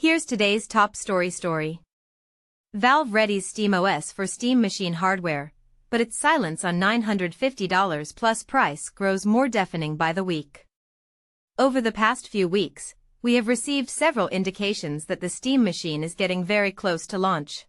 Here's today's top story. Valve readies SteamOS for Steam machine hardware, but its silence on $950 plus price grows more deafening by the week. Over the past few weeks, we have received several indications that the Steam machine is getting very close to launch.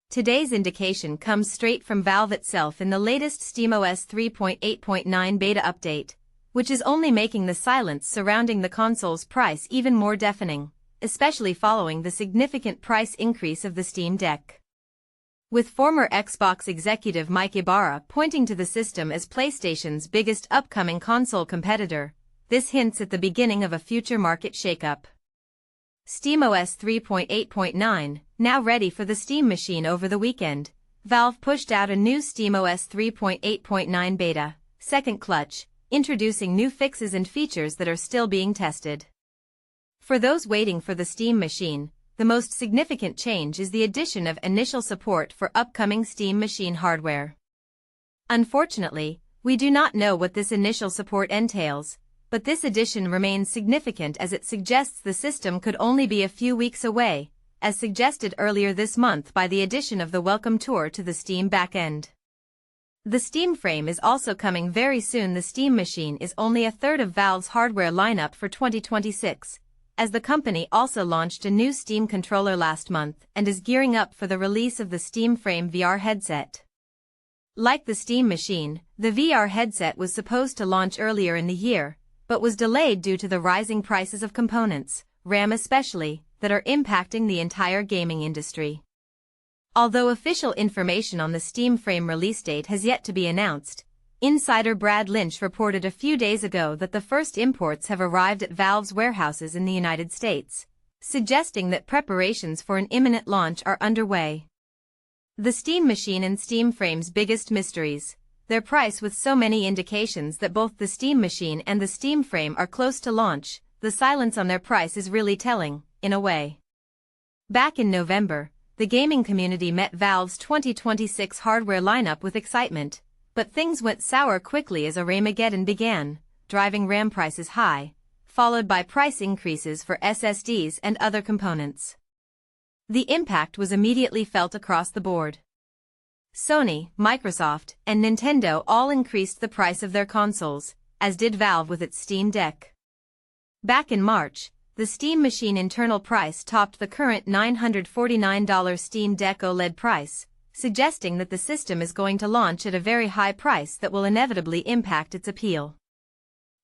Today's indication comes straight from Valve itself in the latest SteamOS 3.8.9 beta update, which is only making the silence surrounding the console's price even more deafening, especially following the significant price increase of the Steam Deck. With former Xbox executive Mike Ibarra pointing to the system as PlayStation's biggest upcoming console competitor, this hints at the beginning of a future market shakeup. SteamOS 3.8.9, now ready for the Steam machine over the weekend, Valve pushed out a new SteamOS 3.8.9 beta, second clutch, introducing new fixes and features that are still being tested. For those waiting for the Steam machine, the most significant change is the addition of initial support for upcoming Steam machine hardware. Unfortunately, we do not know what this initial support entails, but this addition remains significant as it suggests the system could only be a few weeks away, as suggested earlier this month by the addition of the welcome tour to the Steam backend. The Steam frame is also coming very soon. The Steam machine is only a third of Valve's hardware lineup for 2026, as the company also launched a new Steam controller last month and is gearing up for the release of the Steam Frame VR headset. Like the Steam machine, the VR headset was supposed to launch earlier in the year, but was delayed due to the rising prices of components, RAM especially, that are impacting the entire gaming industry. Although official information on the Steam Frame release date has yet to be announced, insider Brad Lynch reported a few days ago that the first imports have arrived at Valve's warehouses in the United States, suggesting that preparations for an imminent launch are underway. The Steam machine and Steam Frame's biggest mysteries, their price. With so many indications that both the Steam machine and the Steam Frame are close to launch, the silence on their price is really telling, in a way. Back in November, the gaming community met Valve's 2026 hardware lineup with excitement, but things went sour quickly as a Armageddon began, driving RAM prices high, followed by price increases for SSDs and other components. The impact was immediately felt across the board. Sony, Microsoft, and Nintendo all increased the price of their consoles, as did Valve with its Steam Deck. Back in March, the Steam machine internal price topped the current $949 Steam Deck OLED price, suggesting that the system is going to launch at a very high price that will inevitably impact its appeal.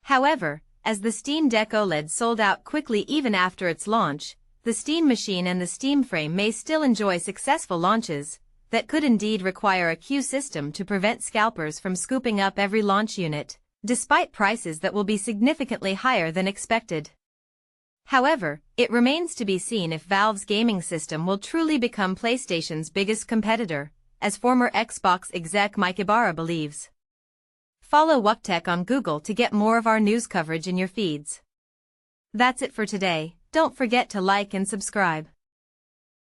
However, as the Steam Deck OLED sold out quickly even after its launch, the Steam machine and the Steam Frame may still enjoy successful launches that could indeed require a queue system to prevent scalpers from scooping up every launch unit, despite prices that will be significantly higher than expected. However, it remains to be seen if Valve's gaming system will truly become PlayStation's biggest competitor, as former Xbox exec Mike Ibarra believes. Follow WukTech on Google to get more of our news coverage in your feeds. That's it for today. Don't forget to like and subscribe.